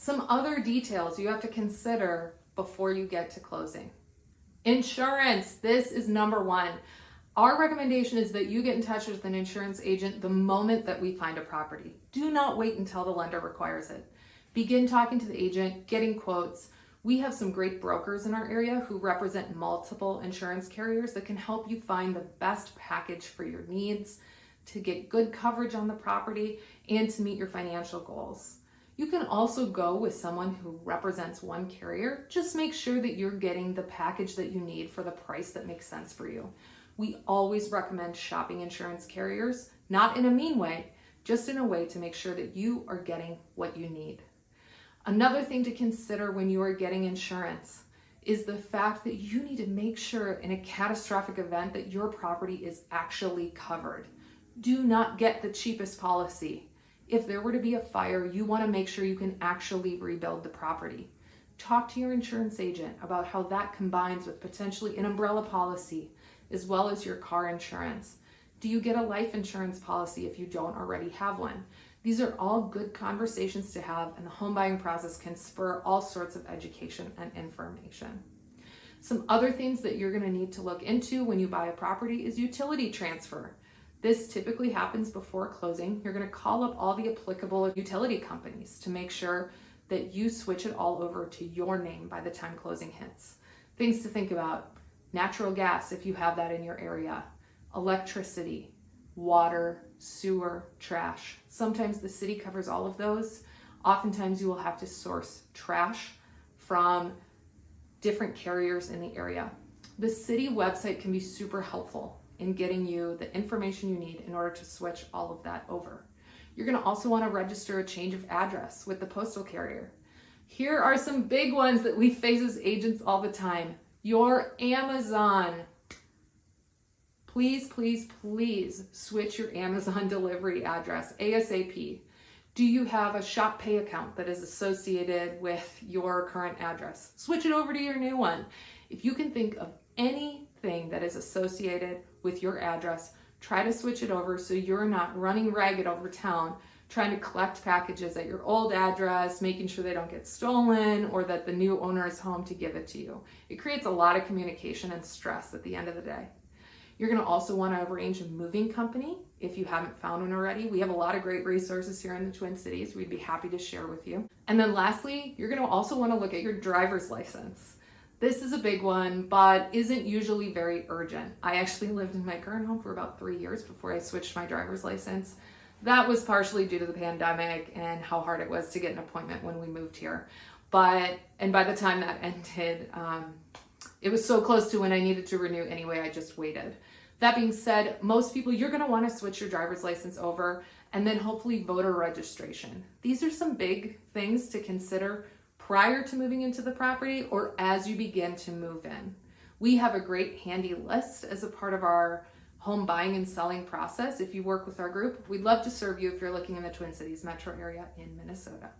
Some other details you have to consider before you get to closing. Insurance, this is number one. Our recommendation is that you get in touch with an insurance agent the moment that we find a property. Do not wait until the lender requires it. Begin talking to the agent, getting quotes. We have some great brokers in our area who represent multiple insurance carriers that can help you find the best package for your needs, to get good coverage on the property, and to meet your financial goals. You can also go with someone who represents one carrier. Just make sure that you're getting the package that you need for the price that makes sense for you. We always recommend shopping insurance carriers, not in a mean way, just in a way to make sure that you are getting what you need. Another thing to consider when you are getting insurance is the fact that you need to make sure in a catastrophic event that your property is actually covered. Do not get the cheapest policy. If there were to be a fire, you want to make sure you can actually rebuild the property. Talk to your insurance agent about how that combines with potentially an umbrella policy, as well as your car insurance. Do you get a life insurance policy if you don't already have one? These are all good conversations to have, and the home buying process can spur all sorts of education and information. Some other things that you're going to need to look into when you buy a property is utility transfer. This typically happens before closing. You're going to call up all the applicable utility companies to make sure that you switch it all over to your name by the time closing hits. Things to think about: natural gas, if you have that in your area, electricity, water, sewer, trash. Sometimes the city covers all of those. Oftentimes you will have to source trash from different carriers in the area. The city website can be super helpful in getting you the information you need in order to switch all of that over. You're going to also want to register a change of address with the postal carrier. Here are some big ones that we face as agents all the time. Your Amazon. Please, please, please switch your Amazon delivery address ASAP. Do you have a Shop Pay account that is associated with your current address? Switch it over to your new one. If you can think of anything that is associated with your address, try to switch it over so you're not running ragged over town trying to collect packages at your old address, making sure they don't get stolen or that the new owner is home to give it to you. It creates a lot of communication and stress at the end of the day. You're going to also want to arrange a moving company if you haven't found one already. We have a lot of great resources here in the Twin Cities we'd be happy to share with you. And then lastly, you're going to also want to look at your driver's license. This is a big one, but isn't usually very urgent. I actually lived in my current home for about 3 years before I switched my driver's license. That was partially due to the pandemic and how hard it was to get an appointment when we moved here. And by the time that ended, it was so close to when I needed to renew anyway, I just waited. That being said, most people, you're going to want to switch your driver's license over, and then hopefully voter registration. These are some big things to consider prior to moving into the property or as you begin to move in. We have a great handy list as a part of our home buying and selling process. If you work with our group, we'd love to serve you if you're looking in the Twin Cities metro area in Minnesota.